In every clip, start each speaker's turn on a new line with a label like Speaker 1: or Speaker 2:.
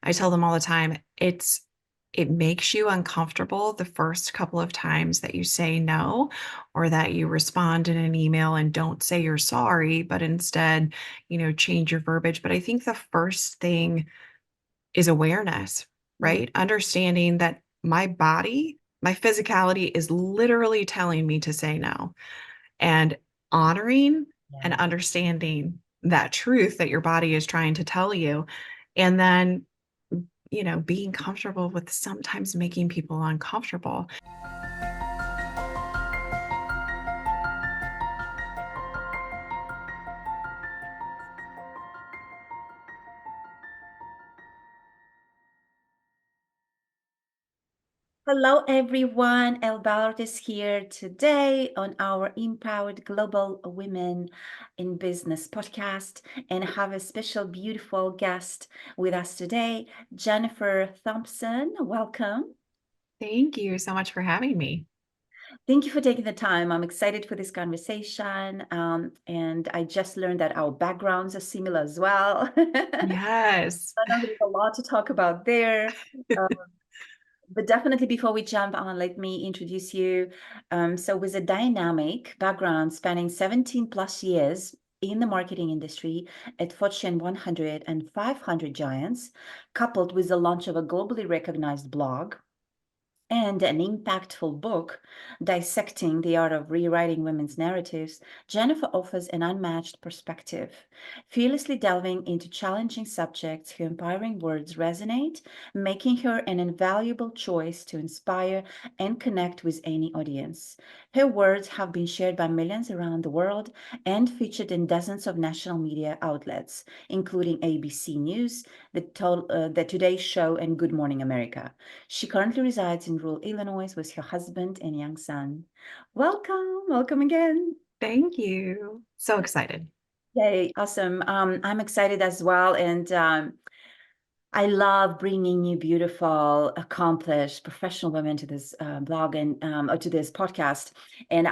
Speaker 1: I tell them all the time, it makes you uncomfortable the first couple of times that you say no or that you respond in an email and don't say you're sorry, but instead, change your verbiage. But I think the first thing is awareness,
Speaker 2: Mm,
Speaker 1: right? Understanding that my body, my physicality is literally telling me to say no, and honoring and
Speaker 2: yeah.
Speaker 1: understanding that truth that your body is trying to tell you. And then, being comfortable with sometimes making people uncomfortable.
Speaker 2: Hello, everyone. Elle Ballard is here today on our Empowered Global Women in Business podcast, and I have a special, beautiful guest with us today, Jennifer Thompson. Welcome.
Speaker 1: Thank you so much for having me.
Speaker 2: Thank you for taking the time. I'm excited for this conversation. And I just learned that our backgrounds are similar as well.
Speaker 1: Yes.
Speaker 2: I know there's a lot to talk about there. Uh, But definitely before we jump on, let me introduce you. So with a dynamic background spanning 17 plus years in the marketing industry at Fortune 100 and 500 giants, coupled with the launch of a globally recognized blog, and an impactful book dissecting the art of rewriting women's narratives, Jennifer offers an unmatched perspective, fearlessly delving into challenging subjects. Her empowering words resonate, making her an invaluable choice to inspire and connect with any audience. Her words have been shared by millions around the world and featured in dozens of national media outlets, including ABC News, the Today Show, and Good Morning America. She currently resides in rural Illinois with her husband and young son. Welcome, welcome again.
Speaker 1: Thank you. So excited.
Speaker 2: Yay, awesome. I'm excited as well. And I love bringing new, beautiful, accomplished, professional women to this blog and or to this podcast. And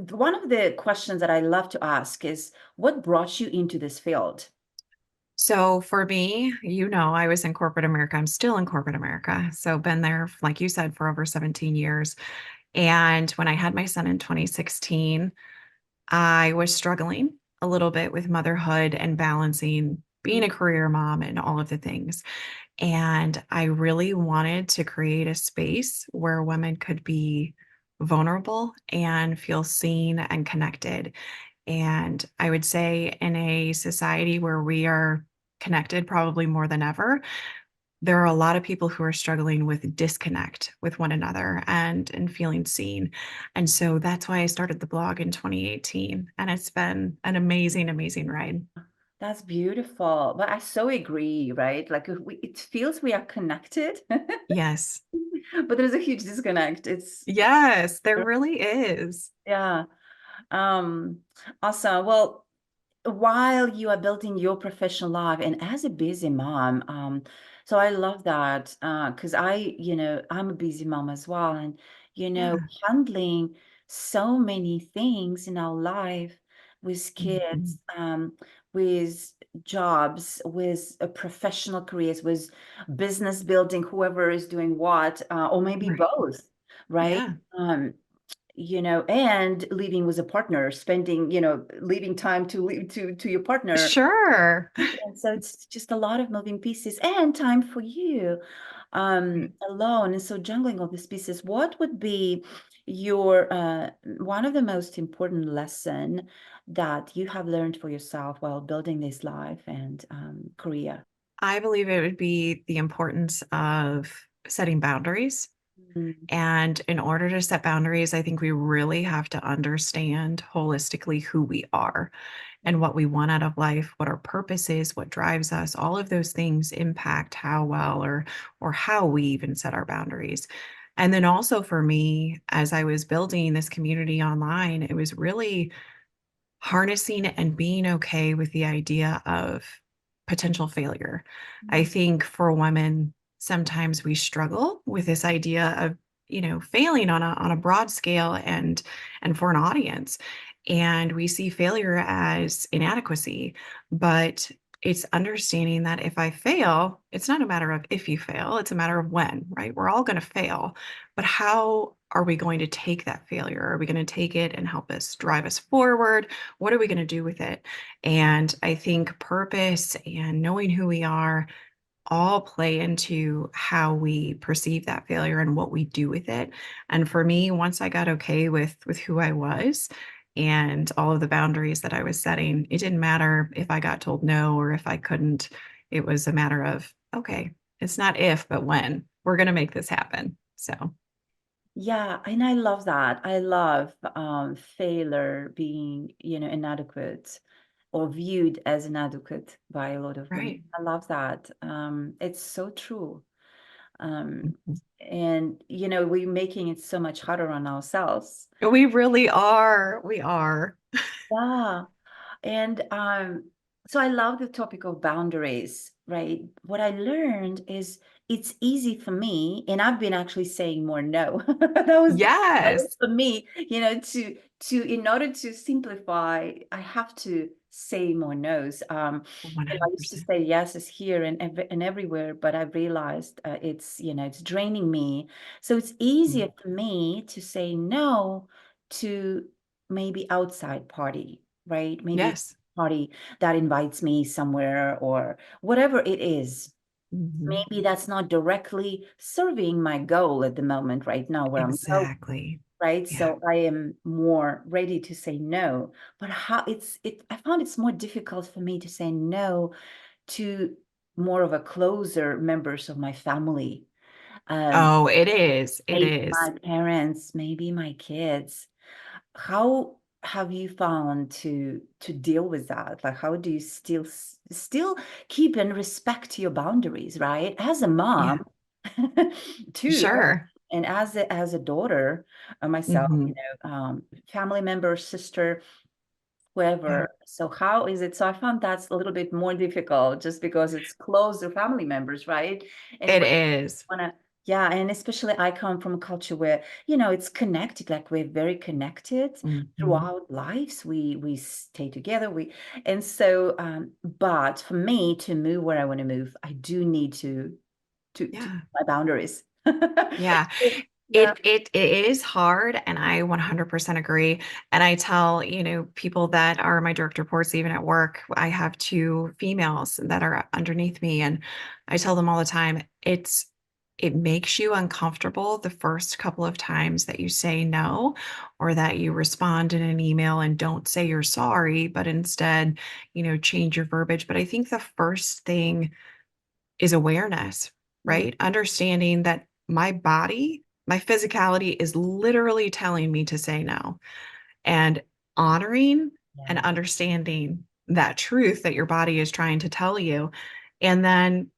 Speaker 2: one of the questions that I love to ask is, what brought you into this field?
Speaker 1: So for me, I was in corporate America. I'm still in corporate America. So been there, like you said, for over 17 years. And when I had my son in 2016, I was struggling a little bit with motherhood and balancing being a career mom and all of the things. And I really wanted to create a space where women could be vulnerable and feel seen and connected. And I would say in a society where we are connected probably more than ever, there are a lot of people who are struggling with disconnect with one another and feeling seen. And so that's why I started the blog in 2018. And it's been an amazing, amazing ride.
Speaker 2: That's beautiful. But I so agree, right? Like it feels we are connected,
Speaker 1: Yes.
Speaker 2: but there's a huge disconnect.
Speaker 1: Yes, there really is.
Speaker 2: Yeah. Um, awesome. Well, while you are building your professional life and as a busy mom, so I love that because I'm a busy mom as well, and
Speaker 1: Yeah.
Speaker 2: handling so many things in our life with
Speaker 1: Mhm.
Speaker 2: kids, with jobs, with professional careers, with business building, whoever is doing what, or maybe
Speaker 1: Right.
Speaker 2: both, right?
Speaker 1: Yeah.
Speaker 2: Um, and living with a partner, spending, leaving time to leave to your partner.
Speaker 1: Sure.
Speaker 2: And so it's just a lot of moving pieces and time for you
Speaker 1: Right.
Speaker 2: alone. And so juggling all these pieces, what would be your one of the most important lesson that you have learned for yourself while building this life and career?
Speaker 1: I believe it would be the importance of setting boundaries.
Speaker 2: Mm,
Speaker 1: And in order to set boundaries, I think we really have to understand holistically who we are and what we want out of life, what our purpose is, what drives us. All of those things impact how well or how we even set our boundaries. And then also for me, as I was building this community online, it was really harnessing and being okay with the idea of potential failure. I
Speaker 2: mm,
Speaker 1: think for women, sometimes we struggle with this idea of, failing on a broad scale and for an audience. And we see failure as inadequacy. But it's understanding that if I fail, it's not a matter of if you fail, it's a matter of when, right? We're all going to fail, but how are we going to take that failure? Are we going to take it and help us drive us forward? What are we going to do with it? And I think purpose and knowing who we are all play into how we perceive that failure and what we do with it. And for me, once I got okay with who I was and all of the boundaries that I was setting, it didn't matter if I got told no or if I couldn't. It was a matter of, okay, it's not if, but when. We're going to make this happen. So,
Speaker 2: Yeah, and I love that. I love failure being, inadequate or viewed as inadequate by a lot of women.
Speaker 1: right.
Speaker 2: I love that. It's so true. Um,
Speaker 1: Mhm.
Speaker 2: and we're making it so much harder on ourselves.
Speaker 1: We really are. We are.
Speaker 2: Yeah. And so I love the topic of boundaries, right? What I learned is it's easy for me, and I've been actually saying more no. That was
Speaker 1: Yes.
Speaker 2: for me, to in order to simplify, I have to say more no's. I used to
Speaker 1: 100%.
Speaker 2: say yeses here and everywhere, but I realized it's draining me. So it's easier
Speaker 1: Mm.
Speaker 2: for me to say no to maybe outside party, right? Maybe
Speaker 1: Yes.
Speaker 2: party that invites me somewhere or whatever it is.
Speaker 1: Mhm.
Speaker 2: Maybe that's not directly serving my goal at the moment right now where I'm going,
Speaker 1: Exactly.
Speaker 2: right?
Speaker 1: Yeah.
Speaker 2: So I am more ready to say no. But I found it's more difficult for me to say no to more of a closer members of my family. Um,
Speaker 1: Oh, it is. It
Speaker 2: maybe my
Speaker 1: is.
Speaker 2: parents, maybe my kids. How have you found to deal with that? Like, how do you still keep and respect your boundaries, right? As a
Speaker 1: Yeah.
Speaker 2: mom, too,
Speaker 1: Sure.
Speaker 2: and as a daughter, myself,
Speaker 1: Mhm.
Speaker 2: family member, sister,
Speaker 1: Yeah.
Speaker 2: whoever. So how is it? So I found that's a little bit more difficult just because it's closer family members, right? And
Speaker 1: It is.
Speaker 2: wanna yeah, and especially I come from a culture where, it's connected, like we're very connected
Speaker 1: Mhm.
Speaker 2: throughout lives. We stay together. And so but for me to move where I want to move, I do need to
Speaker 1: Yeah.
Speaker 2: my boundaries.
Speaker 1: Yeah.
Speaker 2: Yeah.
Speaker 1: It is hard, and I 100% agree. And I tell, people that are my direct reports, even at work, I have two females that are underneath me, and I tell them all the time, it makes you uncomfortable the first couple of times that you say no, or that you respond in an email and don't say you're sorry, but instead, change your verbiage. But I think the first thing is awareness,
Speaker 2: Mm,
Speaker 1: right? Understanding that my body, my physicality is literally telling me to say no, and honoring and
Speaker 2: yeah.
Speaker 1: understanding that truth that your body is trying to tell you. And then,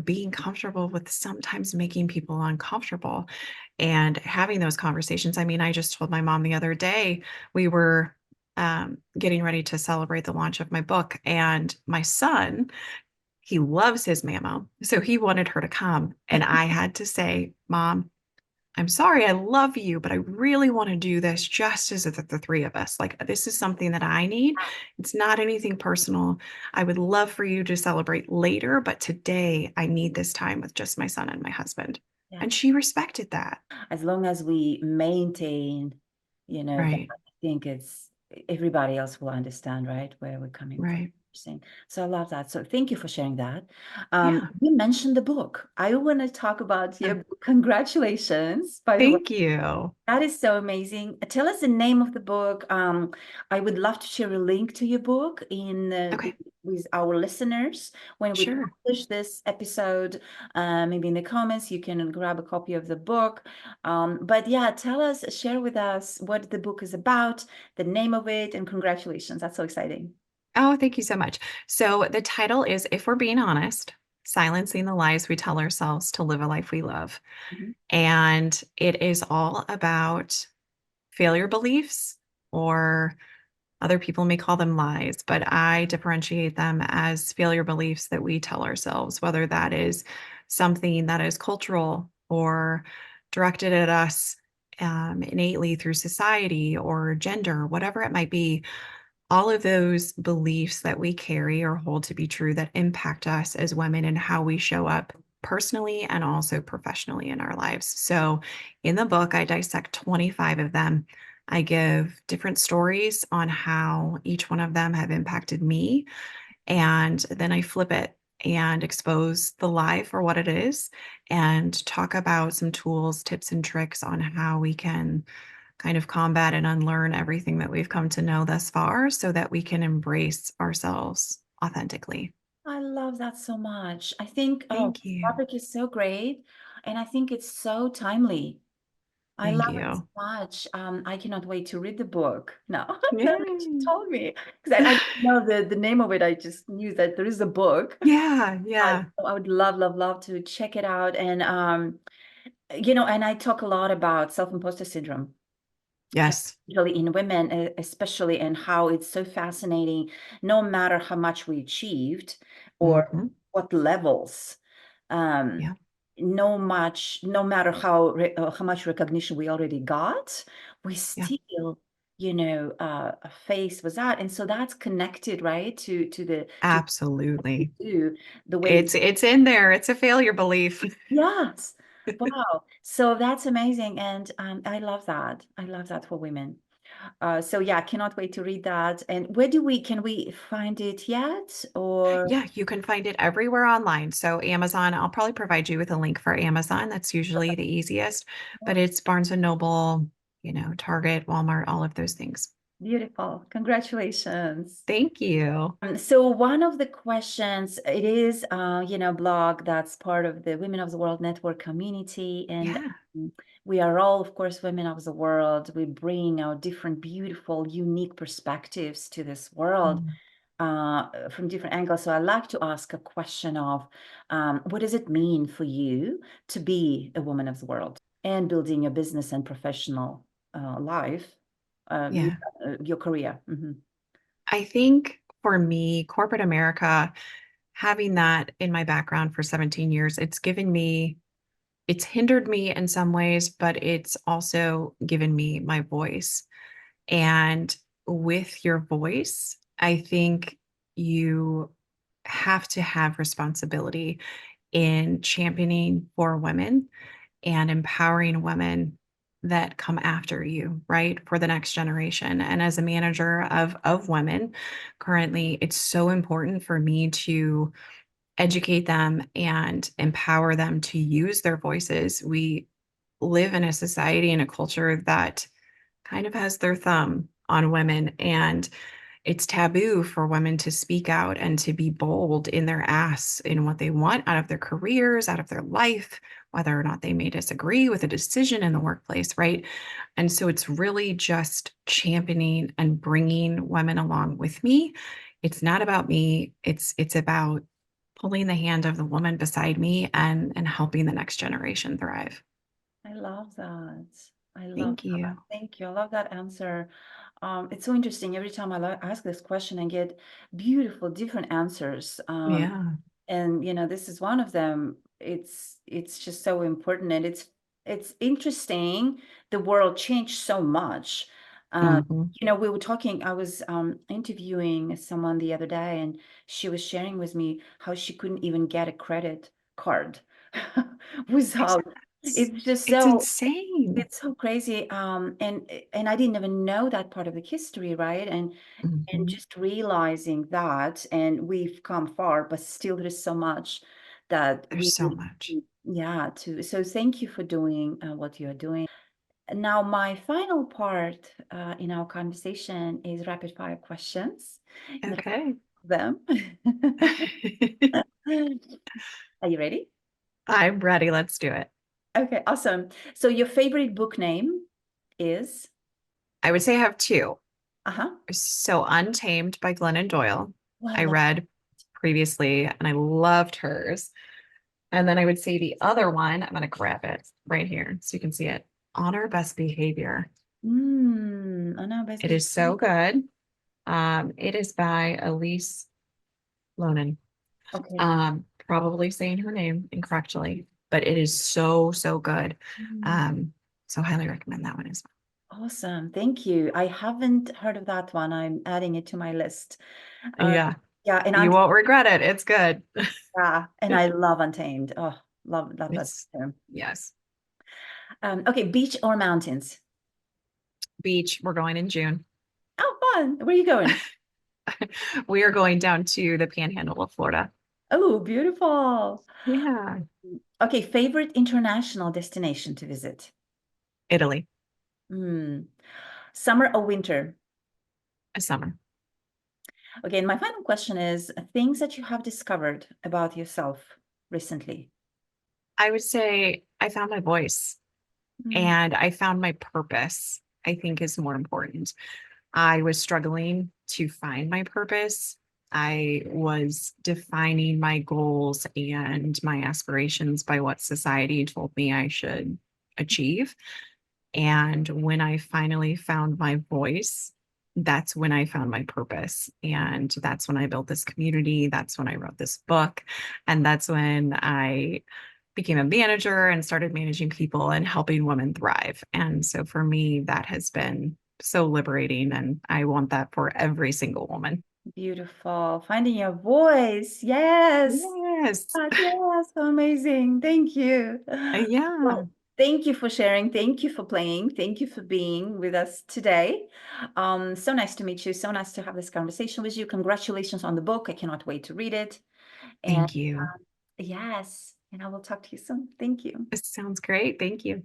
Speaker 1: being comfortable with sometimes making people uncomfortable and having those conversations. I mean, I just told my mom the other day, we were getting ready to celebrate the launch of my book, and my son, he loves his mammo. So he wanted her to come. And I had to say, Mom, I'm sorry, I love you, but I really want to do this just as the three of us. Like, this is something that I need. It's not anything personal. I would love for you to celebrate later, but today I need this time with just my son and my husband.
Speaker 2: Yeah.
Speaker 1: And she respected that.
Speaker 2: As long as we maintain, that
Speaker 1: Right.
Speaker 2: I think it's everybody else will understand, right, where we're coming from.
Speaker 1: Right.
Speaker 2: So I love that. So thank you for sharing that.
Speaker 1: Yeah.
Speaker 2: You mentioned the book. I want to talk about your book. Congratulations, by the way.
Speaker 1: Thank you.
Speaker 2: That is so amazing. Tell us the name of the book. I would love to share a link to your book
Speaker 1: Okay.
Speaker 2: with our listeners when we
Speaker 1: Sure.
Speaker 2: publish this episode. Maybe in the comments you can grab a copy of the book. But yeah, share with us what the book is about, the name of it, and congratulations. That's so exciting.
Speaker 1: Oh, thank you so much. So the title is If We're Being Honest, Silencing the Lies We Tell Ourselves to Live a Life We Love.
Speaker 2: Mhm.
Speaker 1: And it is all about failure beliefs, or other people may call them lies, but I differentiate them as failure beliefs that we tell ourselves, whether that is something that is cultural or directed at us innately through society or gender, whatever it might be. all of those beliefs that we carry or hold to be true that impact us as women and how we show up personally and also professionally in our lives. So in the book, I dissect 25 of them. I give different stories on how each one of them have impacted me. And then I flip it and expose the lie for what it is and talk about some tools, tips, and tricks on how we can kind of combat and unlearn everything that we've come to know thus far so that we can embrace ourselves authentically.
Speaker 2: I love that so much. I think, oh,
Speaker 1: Thank
Speaker 2: this
Speaker 1: you.
Speaker 2: topic is so great, and I think it's so timely. I
Speaker 1: Thank
Speaker 2: love it so
Speaker 1: you.
Speaker 2: much. I cannot wait to read the book now. Now that you
Speaker 1: Yay.
Speaker 2: told me, because I didn't know the name of it. I just knew that there is a book.
Speaker 1: Yeah, yeah.
Speaker 2: I would love, love, love to check it out. And and I talk a lot about self-imposter syndrome,
Speaker 1: Yes.
Speaker 2: especially in women, especially, and how it's so fascinating. No matter how much we achieved or
Speaker 1: Hmm.
Speaker 2: what levels, um,
Speaker 1: Yeah,
Speaker 2: no matter how much recognition we already got, we
Speaker 1: yeah,
Speaker 2: still, face with that, and so that's connected, right, to what we
Speaker 1: absolutely.
Speaker 2: do, the way we.
Speaker 1: It's in there. It's a failure belief.
Speaker 2: Yes. Wow. So that's amazing. And I love that. I love that for women. So yeah, cannot wait to read that. And can we find it yet? Or
Speaker 1: Yeah, you can find it everywhere online. So Amazon, I'll probably provide you with a link for Amazon. That's usually the easiest, but it's Barnes and Noble, Target, Walmart, all of those things.
Speaker 2: beautiful. Congratulations.
Speaker 1: Thank you.
Speaker 2: So one of the questions, it is, blog that's part of the Women of the World Network community, and
Speaker 1: Yeah.
Speaker 2: we are all, of course, women of the world. We bring our different, beautiful, unique perspectives to this world
Speaker 1: Mm.
Speaker 2: from different angles. So I'd like to ask a question of, what does it mean for you to be a woman of the world and building your business and professional life,
Speaker 1: Yeah.
Speaker 2: your career?
Speaker 1: I think for me, corporate America, having that in my background for 17 years, it's hindered me in some ways, but it's also given me my voice. And with your voice, I think you have to have responsibility in championing for women and empowering women that come after you, right? For the next generation. And as a manager of women, currently it's so important for me to educate them and empower them to use their voices. We live in a society and a culture that kind of has their thumb on women, and it's taboo for women to speak out and to be bold in their asks in what they want out of their careers, out of their life, whether or not they may disagree with a decision in the workplace, right? And so it's really just championing and bringing women along with me. It's not about me. It's about pulling the hand of the woman beside me and helping the next generation thrive.
Speaker 2: I love that. I love
Speaker 1: Thank
Speaker 2: that.
Speaker 1: you.
Speaker 2: Thank you. I love that answer. It's so interesting. Every time ask this question, I get beautiful, different answers.
Speaker 1: Yeah.
Speaker 2: And this is one of them. It's just so important, and it's interesting. The world changed so much. Um,
Speaker 1: Hmm.
Speaker 2: we were talking. I was interviewing someone the other day, and she was sharing with me how she couldn't even get a credit card without. It's just
Speaker 1: It's
Speaker 2: so
Speaker 1: insane.
Speaker 2: it's so crazy. And I didn't even know that part of the history, right? And
Speaker 1: Mhm.
Speaker 2: just realizing that, and we've come far, but still there is so much that
Speaker 1: There's
Speaker 2: we
Speaker 1: so
Speaker 2: need
Speaker 1: much.
Speaker 2: to, yeah, so thank you for doing what you're doing. Now, my final part in our conversation is rapid fire questions. And there
Speaker 1: Okay.
Speaker 2: are them. Are you ready?
Speaker 1: I'm ready. Let's do it.
Speaker 2: Okay, awesome. So your favorite book name is?
Speaker 1: I would say I have two.
Speaker 2: Uh-huh.
Speaker 1: So Untamed by Glennon Doyle.
Speaker 2: Oh, I
Speaker 1: I
Speaker 2: love.
Speaker 1: read previously and I loved hers. And then I would say the other one, I'm going to grab it right here so you can see it. Honor Best Behavior.
Speaker 2: I know best
Speaker 1: It
Speaker 2: be.
Speaker 1: is so good. It is by Elise Lonan.
Speaker 2: Okay.
Speaker 1: Probably saying her name incorrectly, but it is so, so good.
Speaker 2: Mm.
Speaker 1: Um, so highly recommend that one as well.
Speaker 2: Awesome. Thank you. I haven't heard of that one. I'm adding it to my list. Uh,
Speaker 1: Yeah,
Speaker 2: yeah, and
Speaker 1: you won't regret it. It's good.
Speaker 2: yeah, and I love Untamed. Oh, love that
Speaker 1: It's,
Speaker 2: too.
Speaker 1: yes.
Speaker 2: Okay, beach or mountains?
Speaker 1: Beach, we're going in June.
Speaker 2: Oh, fun. Where are you going?
Speaker 1: We are going down to the Panhandle of Florida.
Speaker 2: Oh, beautiful.
Speaker 1: Yeah.
Speaker 2: Okay, favorite international destination to visit?
Speaker 1: Italy,
Speaker 2: Hmm. Summer or winter?
Speaker 1: a summer.
Speaker 2: Okay, and my final question is things that you have discovered about yourself recently.
Speaker 1: I would say I found my voice
Speaker 2: Mm,
Speaker 1: and I found my purpose, I think is more important. I was struggling to find my purpose. I was defining my goals and my aspirations by what society told me I should achieve. And when I finally found my voice, that's when I found my purpose. And that's when I built this community. That's when I wrote this book. And that's when I became a manager and started managing people and helping women thrive. And so for me, that has been so liberating. And I want that for every single woman.
Speaker 2: beautiful. Finding your voice. Yes.
Speaker 1: Yes.
Speaker 2: Yes. Amazing. Thank you.
Speaker 1: Yeah.
Speaker 2: Well, thank you for sharing. Thank you for playing. Thank you for being with us today. So nice to meet you. So nice to have this conversation with you. Congratulations on the book. I cannot wait to read it. And
Speaker 1: Thank you.
Speaker 2: yes, and I will talk to you soon. Thank you.
Speaker 1: This sounds great. Thank you.